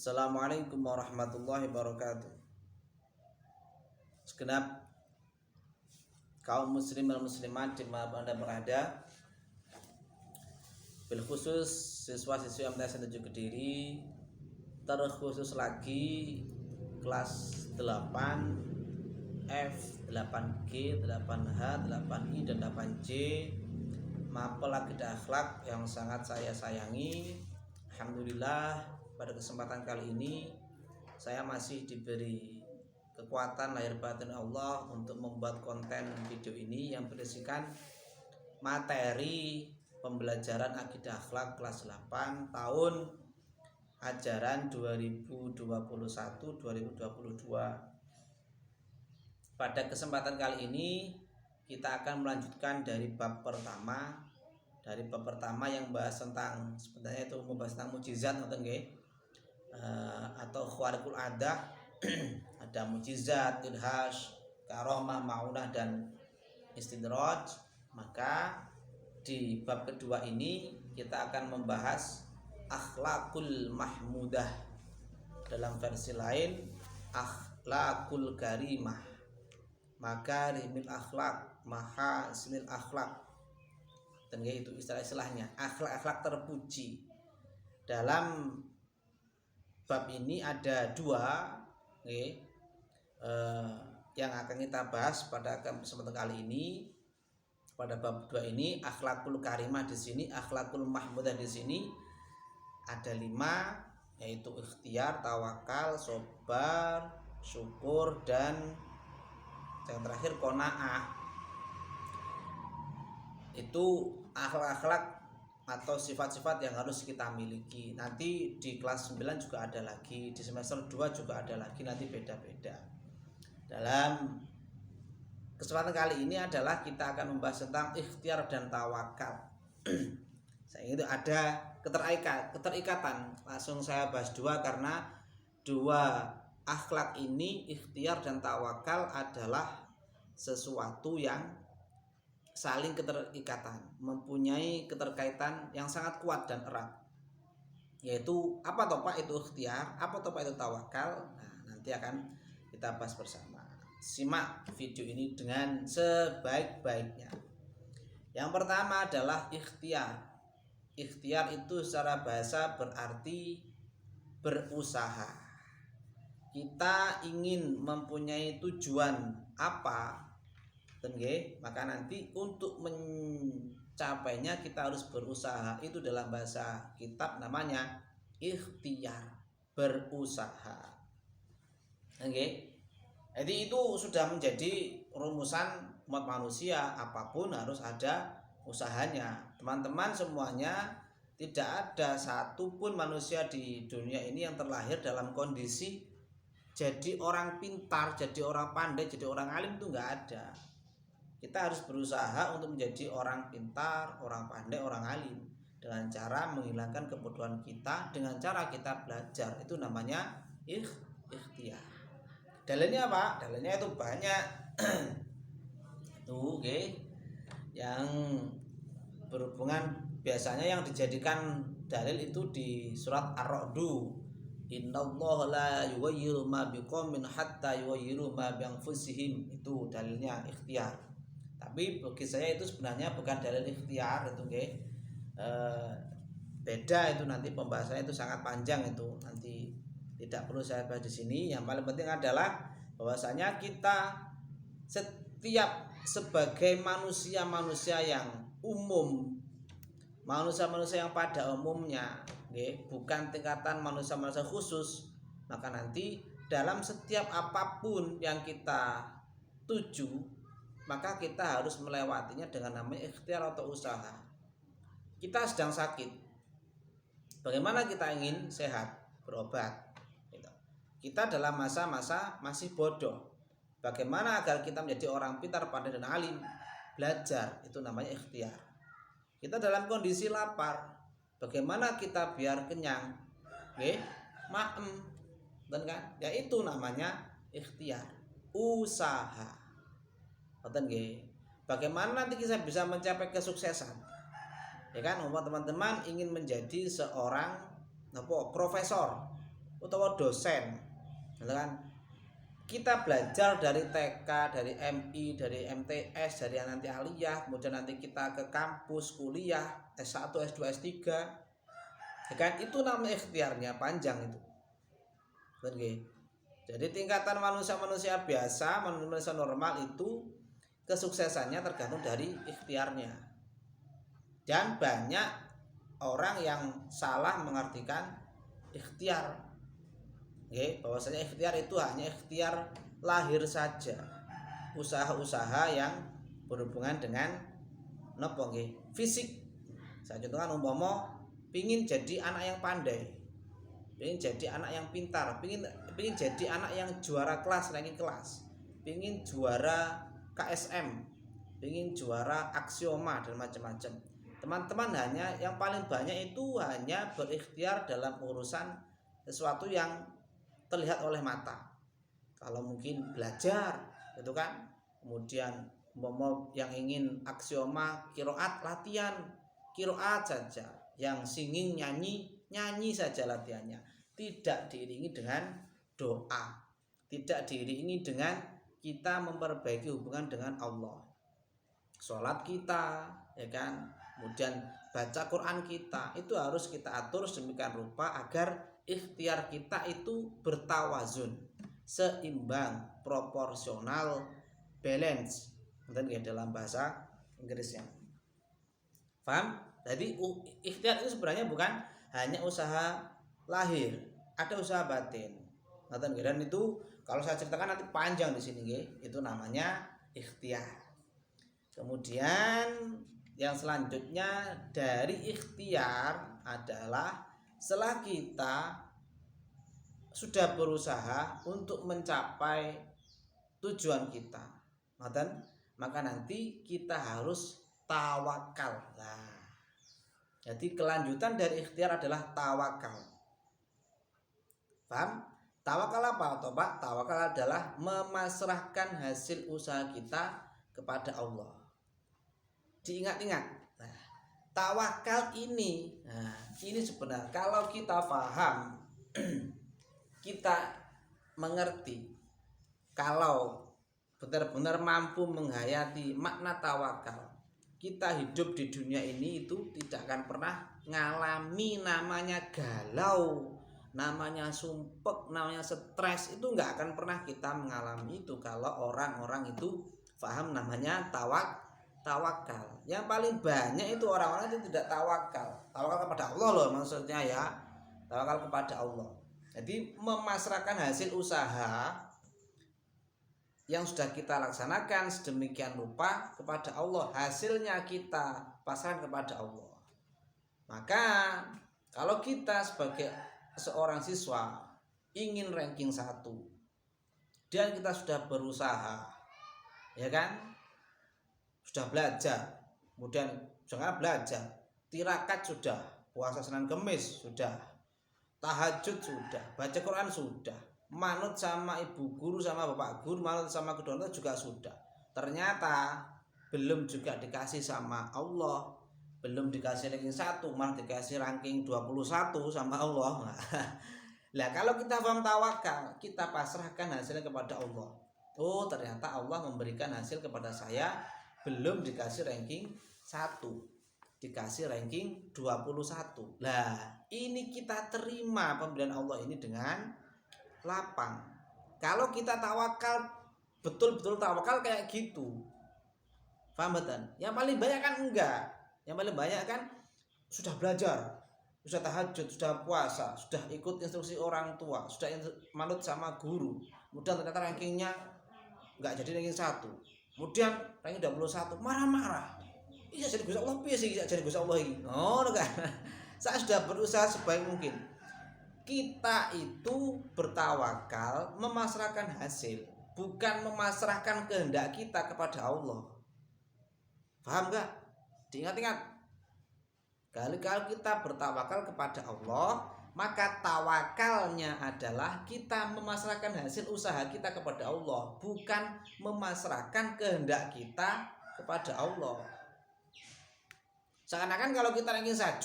Assalamualaikum warahmatullahi wabarakatuh. Segenap kaum muslim dan muslimat dimanapun Anda berada, bil khusus siswa-siswi MTS 7 Kediri, terkhusus lagi kelas 8 F, 8G, 8H, 8I, dan 8C mapel akidah akhlak yang sangat saya sayangi. Alhamdulillah, pada kesempatan kali ini saya masih diberi kekuatan lahir batin Allah untuk membuat konten video ini yang berisikan materi pembelajaran akidah akhlak kelas 8 tahun ajaran 2021-2022. Pada kesempatan kali ini kita akan melanjutkan dari bab pertama. Dari bab pertama yang bahas tentang, sebenarnya itu membahas tentang mukjizat atau khawariqul adah. Ada mukjizat, idhas, karomah, maunah, dan istidraj. Maka di bab kedua ini kita akan membahas akhlakul mahmudah, dalam versi lain akhlakul karimah, makarimil akhlak, mahasinil akhlak. Dan itu istilah-istilahnya, akhlak-akhlak terpuji. Dalam bab ini ada dua yang akan kita bahas pada kesempatan kali ini. Pada bab 2 ini akhlakul karimah di sini, akhlakul mahmudah di sini ada 5, yaitu ikhtiar, tawakal, sabar, syukur, dan yang terakhir qanaah. Itu akhlak-akhlak atau sifat-sifat yang harus kita miliki. Nanti di kelas 9 juga ada lagi, di semester 2 juga ada lagi, nanti beda-beda. Dalam kesempatan kali ini adalah kita akan membahas tentang ikhtiar dan tawakal. Saya itu ada keterikatan. Langsung saya bahas dua, karena dua akhlak ini, ikhtiar dan tawakal, adalah sesuatu yang saling keterikatan, mempunyai keterkaitan yang sangat kuat dan erat. Yaitu apa toh Pak itu ikhtiar, apa toh Pak itu tawakal. Nah, nanti akan kita bahas bersama. Simak video ini dengan sebaik-baiknya. Yang pertama adalah ikhtiar. Ikhtiar itu secara bahasa berarti berusaha. Kita ingin mempunyai tujuan apa, maka nanti untuk mencapainya kita harus berusaha. Itu dalam bahasa kitab namanya ikhtiar, berusaha. Jadi itu sudah menjadi rumusan umat manusia, apapun harus ada usahanya. Teman-teman semuanya, tidak ada satupun manusia di dunia ini yang terlahir dalam kondisi jadi orang pintar, jadi orang pandai, jadi orang alim. Itu nggak ada. Kita harus berusaha untuk menjadi orang pintar, orang pandai, orang alim, dengan cara menghilangkan kebodohan kita, dengan cara kita belajar. Itu namanya ikhtiar. Dalilnya apa? Dalilnya itu banyak. Itu yang berhubungan, biasanya yang dijadikan dalil itu di surat Ar-Ra'du. Innallaha la yughayyiru ma biqaumin hatta yughayyiru ma bi anfusihim. Itu dalilnya ikhtiar. Tapi bagi saya itu sebenarnya bukan dalil ikhtiar, itu beda. Itu nanti pembahasannya itu sangat panjang, itu nanti tidak perlu saya bahas di sini. Yang paling penting adalah bahwasanya kita setiap sebagai manusia-manusia yang umum, manusia-manusia yang pada umumnya, bukan tingkatan manusia-manusia khusus, maka nanti dalam setiap apapun yang kita tuju, maka kita harus melewatinya dengan namanya ikhtiar atau usaha. Kita sedang sakit, bagaimana kita ingin sehat, berobat. Kita dalam masa-masa masih bodoh, bagaimana agar kita menjadi orang pintar, pandai, dan alim, belajar. Itu namanya ikhtiar. Kita dalam kondisi lapar, bagaimana kita biar kenyang, maem, dan kan? Ya itu namanya ikhtiar, usaha. Bagaimana nanti kita bisa mencapai kesuksesan? Ya kan, teman-teman ingin menjadi seorang profesor, utawa dosen, gitu kan? Kita belajar dari TK, dari MI, dari MTS, dari nanti aliyah, kemudian nanti kita ke kampus kuliah S1, S2, S3, ya kan? Itu namanya ikhtiarnya panjang itu. Oke. Jadi tingkatan manusia-manusia biasa, manusia normal itu kesuksesannya tergantung dari ikhtiarnya. Dan banyak orang yang salah mengartikan ikhtiar. Oke, bahwasanya ikhtiar itu hanya ikhtiar lahir saja. Usaha-usaha yang berhubungan dengan nopo nggih? Fisik. Saya contohkan umpama pingin jadi anak yang pandai, pingin jadi anak yang pintar, pingin jadi anak yang juara kelas, ranking kelas, pingin juara KSM, pingin juara aksioma dan macam-macam. Teman-teman hanya yang paling banyak itu hanya berikhtiar dalam urusan sesuatu yang terlihat oleh mata. Kalau mungkin belajar, itu kan, kemudian yang ingin aksioma kiroat, latihan kiroat saja, yang singing nyanyi saja latihannya, tidak diiringi dengan doa, tidak diiringi dengan kita memperbaiki hubungan dengan Allah, sholat kita, ya kan, kemudian baca Quran kita, itu harus kita atur sedemikian rupa agar ikhtiar kita itu bertawazun, seimbang, proporsional, balance, dan ya dalam bahasa Inggrisnya. Paham? Jadi ikhtiar itu sebenarnya bukan hanya usaha lahir, ada usaha batin. Dan itu kalau saya ceritakan nanti panjang di sini, itu namanya ikhtiar. Kemudian yang selanjutnya dari ikhtiar adalah setelah kita sudah berusaha untuk mencapai tujuan kita, maka nanti kita harus tawakal. Nah, jadi kelanjutan dari ikhtiar adalah tawakal. Paham? Tawakal apa toh Pak? Tawakal adalah memasrahkan hasil usaha kita kepada Allah. Diingat-ingat. Nah, tawakal ini sebenarnya kalau kita paham, kita mengerti, kalau benar-benar mampu menghayati makna tawakal, kita hidup di dunia ini itu tidak akan pernah ngalami namanya galau, namanya sumpek, namanya stres. Itu nggak akan pernah kita mengalami itu kalau orang-orang itu paham namanya tawakal. Yang paling banyak itu orang-orang itu tidak tawakal kepada Allah loh, maksudnya ya, tawakal kepada Allah. Jadi memasrahkan hasil usaha yang sudah kita laksanakan sedemikian rupa kepada Allah, hasilnya kita pasrahkan kepada Allah. Maka kalau kita sebagai seorang siswa ingin ranking 1 dan kita sudah berusaha, ya kan, sudah belajar, kemudian jangan belajar, tirakat sudah, puasa Senin Kemis sudah, tahajud sudah, baca Quran sudah, manut sama ibu guru sama bapak guru, manut sama kedua orang juga sudah, ternyata belum juga dikasih sama Allah, belum dikasih ranking 1, malah dikasih ranking 21 sama Allah. Nah, kalau kita paham tawakal, kita pasrahkan hasilnya kepada Allah. Oh, ternyata Allah memberikan hasil kepada saya, belum dikasih ranking 1, dikasih ranking 21. Nah, ini kita terima pemberian Allah ini dengan lapang. Kalau kita tawakal, betul-betul tawakal kayak gitu, paham betul? Yang paling banyak kan enggak. Yang paling banyak kan sudah belajar, sudah tahajud, sudah puasa, sudah ikut instruksi orang tua, sudah manut sama guru, kemudian ternyata rankingnya enggak jadi ranking 1, kemudian ranking 21, marah-marah. Iya jadi Gusti Allah, piye sih jadi Gusti Allah iki? Oh, kan. Saya sudah berusaha sebaik mungkin. Kita itu bertawakal, memasrahkan hasil, bukan memasrahkan kehendak kita kepada Allah. Paham enggak? Diingat-ingat. Kali-kali kita bertawakal kepada Allah, maka tawakalnya adalah kita memasrahkan hasil usaha kita kepada Allah, bukan memasrahkan kehendak kita kepada Allah. Seakan-akan kalau kita ranking 1,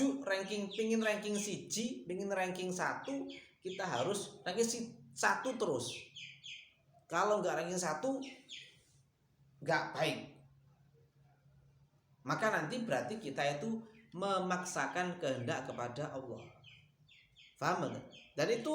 pingin ranking 1, pingin ranking 1, kita harus ranking satu terus. Kalau nggak ranking satu, nggak baik. Maka nanti berarti kita itu memaksakan kehendak kepada Allah. Paham kan? Dan itu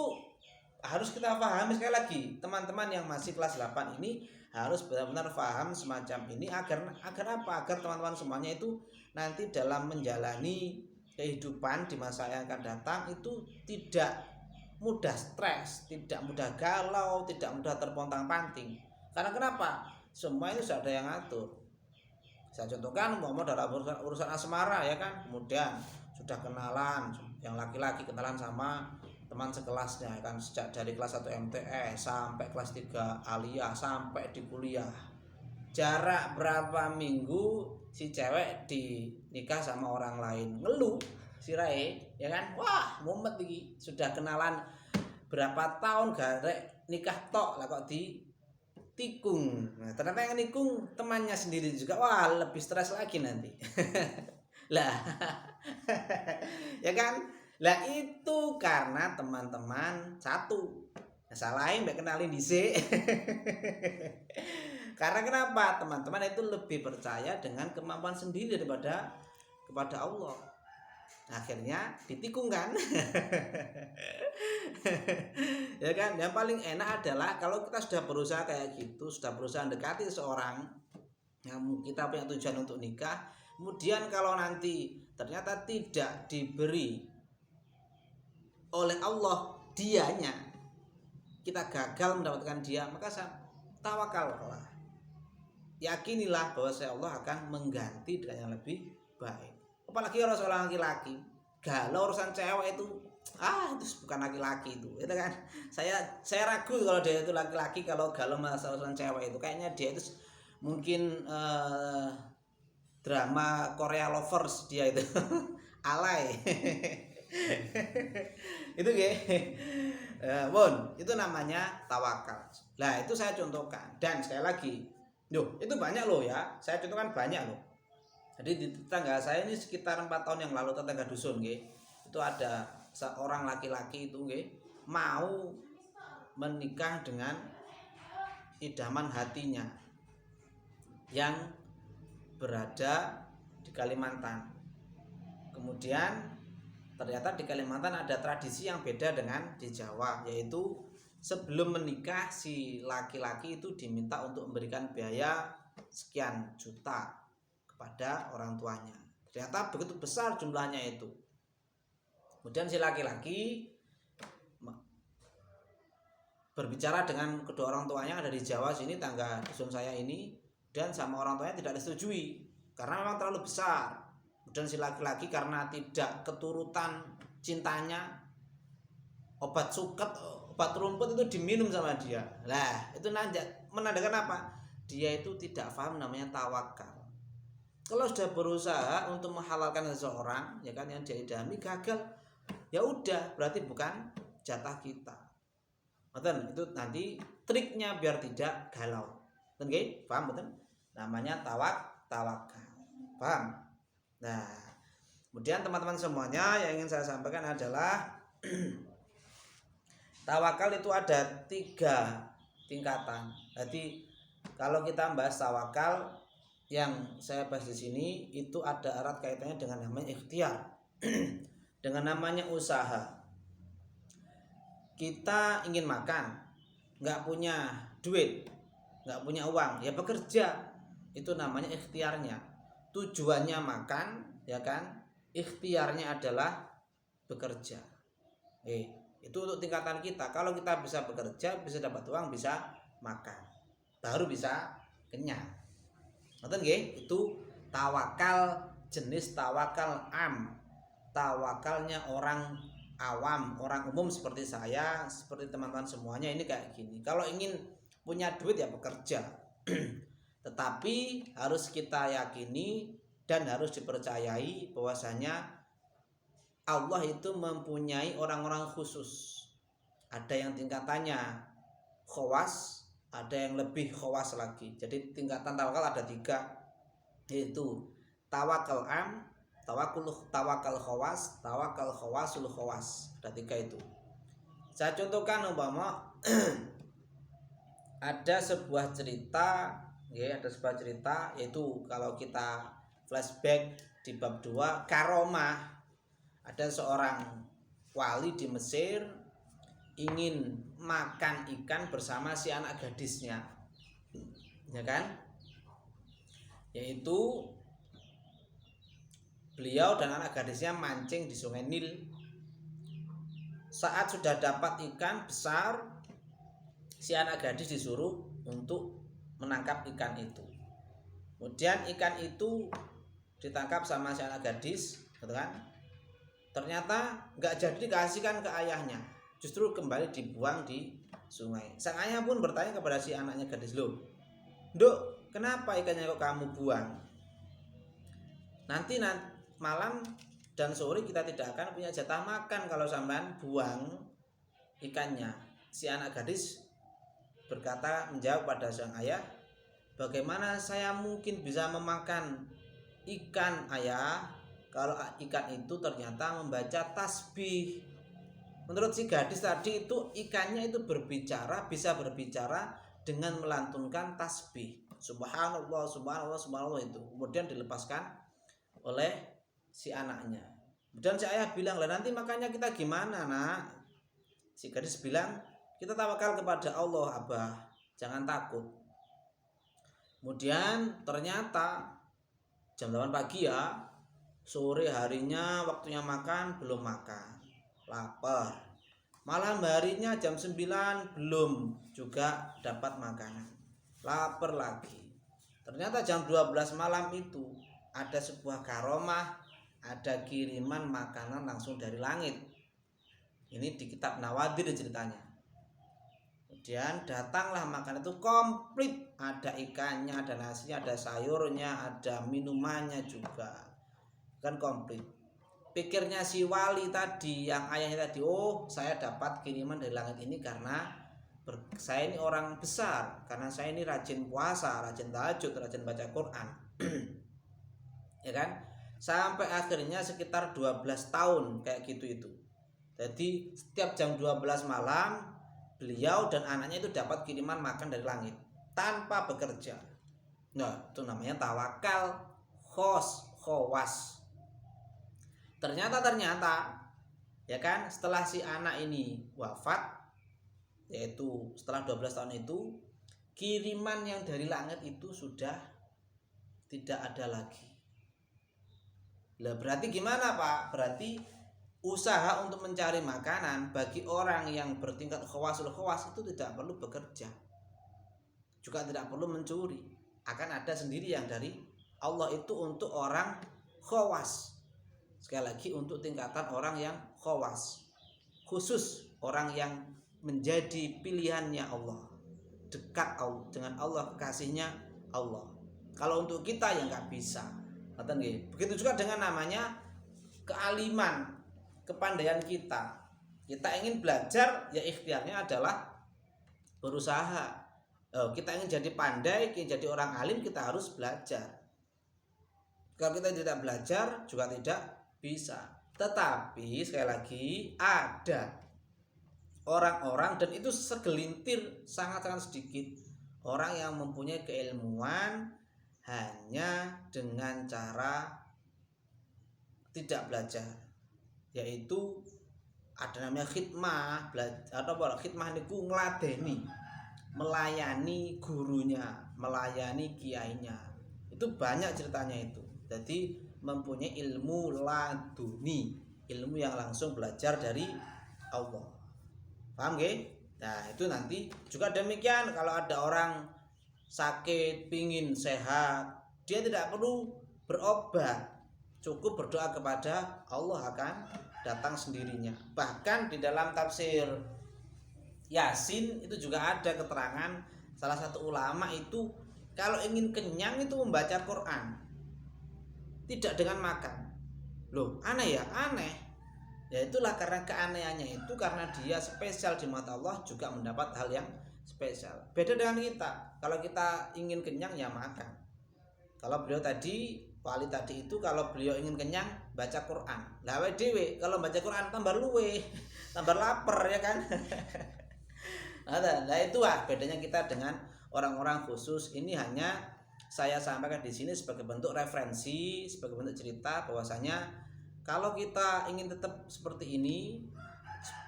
harus kita pahami. Sekali lagi, teman-teman yang masih kelas 8 ini harus benar-benar paham semacam ini agar apa? Agar teman-teman semuanya itu nanti dalam menjalani kehidupan di masa yang akan datang itu tidak mudah stres, tidak mudah galau, tidak mudah terpontang-panting. Karena kenapa? Semua itu sudah ada yang ngatur. Saya contohkan dalam urusan asmara ya kan, kemudian sudah kenalan, yang laki-laki kenalan sama teman sekelasnya kan, sejak dari kelas 1 MTS sampai kelas 3 aliyah sampai di kuliah. Jarak berapa minggu si cewek dinikah sama orang lain, ngeluh si Rai ya kan, wah mumet lagi, sudah kenalan berapa tahun garek nikah tok lah kok tikung. Nah, ternyata yang nikung temannya sendiri juga, wah lebih stres lagi nanti. Lah ya kan, lah itu karena teman-teman satu salahin mbak kenalin dhisik. Karena kenapa? Teman-teman itu lebih percaya dengan kemampuan sendiri daripada kepada Allah. Akhirnya ditikung kan. Ya kan, yang paling enak adalah kalau kita sudah berusaha kayak gitu, sudah berusaha mendekati seseorang yang kita punya tujuan untuk nikah, kemudian kalau nanti ternyata tidak diberi oleh Allah dianya, kita gagal mendapatkan dia, maka tawakallah, yakinilah bahwa Allah akan mengganti dengan yang lebih baik. Apalagi orang seorang laki-laki, galau urusan cewek itu itu bukan laki-laki itu kan. Saya ragu kalau dia itu laki-laki kalau galau masalah urusan cewek itu, kayaknya dia itu mungkin drama Korea lovers dia itu. Alay. Itu itu namanya tawakal. Nah itu saya contohkan, dan sekali lagi itu banyak loh ya, saya contohkan banyak loh. Jadi di tetangga saya ini sekitar 4 tahun yang lalu, tetangga dusun itu ada seorang laki-laki itu mau menikah dengan idaman hatinya yang berada di Kalimantan. Kemudian ternyata di Kalimantan ada tradisi yang beda dengan di Jawa, yaitu sebelum menikah si laki-laki itu diminta untuk memberikan biaya sekian juta pada orang tuanya. Ternyata begitu besar jumlahnya itu. Kemudian si laki-laki berbicara dengan kedua orang tuanya, ada di Jawa sini, tangga dusun saya ini, dan sama orang tuanya tidak disetujui karena memang terlalu besar. Kemudian si laki-laki karena tidak keturutan cintanya, obat suket, obat rumput itu diminum sama dia. Lah itu menandakan apa? Dia itu tidak paham namanya tawakal. Kalau sudah berusaha untuk menghalalkan seseorang ya kan, yang dia idami gagal, ya udah berarti bukan jatah kita. Betul, itu nanti triknya biar tidak galau. Betul, paham betul? Namanya tawakal. Paham? Nah, kemudian teman-teman semuanya, yang ingin saya sampaikan adalah tawakal itu ada 3 tingkatan. Jadi kalau kita bahas tawakal, yang saya bahas di sini itu ada erat kaitannya dengan namanya ikhtiar, dengan namanya usaha. Kita ingin makan, nggak punya duit, nggak punya uang, ya bekerja. Itu namanya ikhtiarnya. Tujuannya makan, ya kan? Ikhtiarnya adalah bekerja. Itu untuk tingkatan kita. Kalau kita bisa bekerja, bisa dapat uang, bisa makan, baru bisa kenyang. Ngerti nggih? Itu tawakal, jenis tawakal am. Tawakalnya orang awam, orang umum seperti saya, seperti teman-teman semuanya ini kayak gini. Kalau ingin punya duit ya bekerja. Tetapi harus kita yakini dan harus dipercayai bahwasanya Allah itu mempunyai orang-orang khusus. Ada yang tingkatannya khawas, ada yang lebih khawas lagi. Jadi tingkatan tawakal ada 3, yaitu tawakal am, tawakal khawas, tawakal khawasul khawas. Ada 3 itu. Saya contohkan umpama ada sebuah cerita, ya, ada sebuah cerita yaitu kalau kita flashback di bab 2 karomah. Ada seorang wali di Mesir ingin makan ikan bersama si anak gadisnya, ya kan? Yaitu beliau dan anak gadisnya mancing di Sungai Nil. Saat sudah dapat ikan besar, si anak gadis disuruh untuk menangkap ikan itu. Kemudian ikan itu ditangkap sama si anak gadis, gitu kan? Ternyata nggak jadi dikasihkan ke ayahnya, justru kembali dibuang di sungai. Sang ayah pun bertanya kepada si anaknya gadis, "Loh, Duk, kenapa ikannya kok kamu buang? Nanti malam dan sore kita tidak akan punya jatah makan kalau sampean buang ikannya." Si anak gadis berkata, menjawab pada sang ayah, "Bagaimana saya mungkin bisa memakan ikan, ayah, kalau ikan itu ternyata membaca tasbih?" Menurut si gadis tadi itu ikannya itu bisa berbicara dengan melantunkan tasbih. Subhanallah, subhanallah, subhanallah itu. Kemudian dilepaskan oleh si anaknya. Dan si ayah bilang, "Lah nanti makannya kita gimana, Nak?" Si gadis bilang, "Kita tawakal kepada Allah, Abah. Jangan takut." Kemudian ternyata jam 8 pagi ya, sore harinya waktunya makan belum makan, lapar. Malam harinya jam 9 belum juga dapat makanan, lapar lagi. Ternyata jam 12 malam itu ada sebuah karomah, ada kiriman makanan langsung dari langit. Ini di kitab Nawadir ceritanya. Kemudian datanglah makanan itu komplit, ada ikannya, ada nasinya, ada sayurnya, ada minumannya juga, kan komplit. Pikirnya si wali tadi, yang ayahnya tadi, "Oh, saya dapat kiriman dari langit ini karena saya ini orang besar, karena saya ini rajin puasa, rajin tahajud, rajin baca Quran." Ya kan? Sampai akhirnya sekitar 12 tahun kayak gitu itu. Jadi setiap jam 12 malam beliau dan anaknya itu dapat kiriman makan dari langit tanpa bekerja. Nah, itu namanya tawakal khawas. Ternyata ya kan, setelah si anak ini wafat, yaitu setelah 12 tahun itu, kiriman yang dari langit itu sudah tidak ada lagi. Lah berarti gimana, Pak? Berarti usaha untuk mencari makanan bagi orang yang bertingkat khawasul khawas itu tidak perlu bekerja, juga tidak perlu mencuri, akan ada sendiri yang dari Allah itu untuk orang khawas. Sekali lagi, untuk tingkatan orang yang khawas, khusus orang yang menjadi pilihannya Allah, dekat dengan Allah, kekasihnya Allah. Kalau untuk kita ya nggak bisa. Begitu juga dengan namanya kealiman, kepandaian kita. Kita ingin belajar, ya ikhtiarnya adalah berusaha. Kita ingin jadi pandai, ingin jadi orang alim, kita harus belajar. Kalau kita tidak belajar juga tidak bisa. Tetapi sekali lagi, ada orang-orang, dan itu segelintir, sangat-sangat sedikit, orang yang mempunyai keilmuan hanya dengan cara tidak belajar, yaitu ada namanya khidmah. Khidmah niku ngladeni, melayani gurunya, melayani kiainya. Itu banyak ceritanya itu. Jadi mempunyai ilmu laduni, ilmu yang langsung belajar dari Allah. Paham gak? Nah, itu nanti juga demikian. Kalau ada orang sakit, pingin sehat, dia tidak perlu berobat, cukup berdoa kepada Allah, akan datang sendirinya. Bahkan di dalam tafsir Yasin itu juga ada keterangan salah satu ulama itu kalau ingin kenyang itu membaca Quran, tidak dengan makan. Loh, aneh ya? Aneh. Ya itulah karena keanehannya itu, karena dia spesial di mata Allah, juga mendapat hal yang spesial. Beda dengan kita. Kalau kita ingin kenyang ya makan. Kalau beliau tadi wali tadi itu kalau beliau ingin kenyang baca Quran. Lah awake dhewe kalau baca Quran tambah luwe, tambah lapar ya kan. Nah itu bedanya kita dengan orang-orang khusus. Ini hanya saya sampaikan di sini sebagai bentuk referensi, sebagai bentuk cerita bahwasanya kalau kita ingin tetap seperti ini,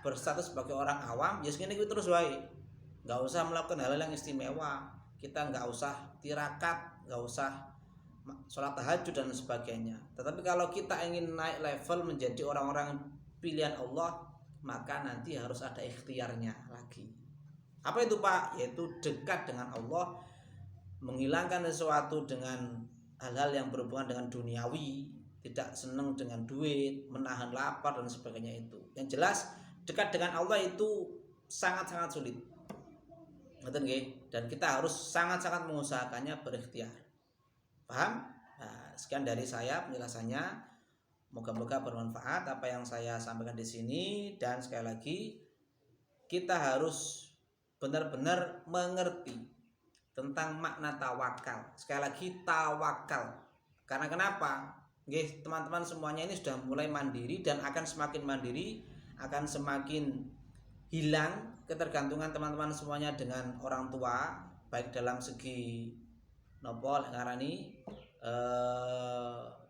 berstatus sebagai orang awam, ya segini terus wae. Nggak usah melakukan hal-hal yang istimewa. Kita nggak usah tirakat, nggak usah sholat tahajud dan sebagainya. Tetapi kalau kita ingin naik level menjadi orang-orang pilihan Allah, maka nanti harus ada ikhtiarnya lagi. Apa itu Pak? Yaitu dekat dengan Allah, menghilangkan sesuatu dengan hal-hal yang berhubungan dengan duniawi, tidak senang dengan duit, menahan lapar dan sebagainya itu. Yang jelas dekat dengan Allah itu sangat-sangat sulit. Ngerti nggih? Dan kita harus sangat-sangat mengusahakannya, berikhtiar. Paham? Nah, sekian dari saya penjelasannya. Moga-moga bermanfaat apa yang saya sampaikan di sini, dan sekali lagi kita harus benar-benar mengerti tentang makna tawakal. Sekali lagi tawakal. Karena kenapa? Nggih, teman-teman semuanya ini sudah mulai mandiri dan akan semakin mandiri, akan semakin hilang ketergantungan teman-teman semuanya dengan orang tua, baik dalam segi nopo ngarani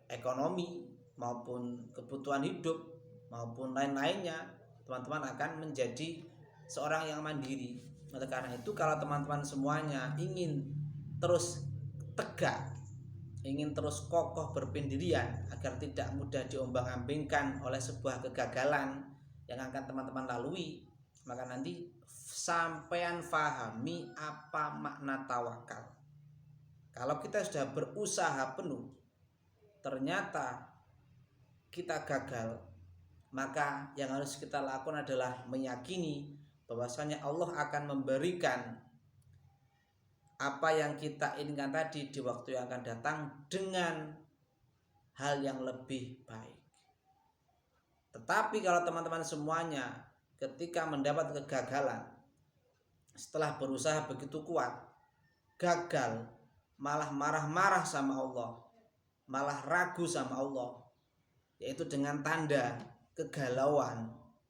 ekonomi maupun kebutuhan hidup maupun lain-lainnya. Teman-teman akan menjadi seorang yang mandiri. Oleh karena itu kalau teman-teman semuanya ingin terus tegak, ingin terus kokoh berpendirian agar tidak mudah diombang-ambingkan oleh sebuah kegagalan yang akan teman-teman lalui, maka nanti sampean fahami apa makna tawakal. Kalau kita sudah berusaha penuh ternyata kita gagal, maka yang harus kita lakukan adalah meyakini bahwasanya Allah akan memberikan apa yang kita inginkan tadi di waktu yang akan datang dengan hal yang lebih baik. Tetapi kalau teman-teman semuanya ketika mendapat kegagalan, setelah berusaha begitu kuat, gagal, malah marah-marah sama Allah, malah ragu sama Allah, yaitu dengan tanda kegalauan,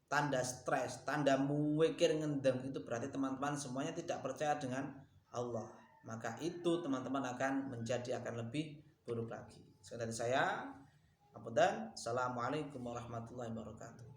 tanda stres, tanda muwekir ngendeng, itu berarti teman-teman semuanya tidak percaya dengan Allah. Maka itu teman-teman akan lebih buruk lagi. Sekali dari saya, Assalamualaikum warahmatullahi wabarakatuh.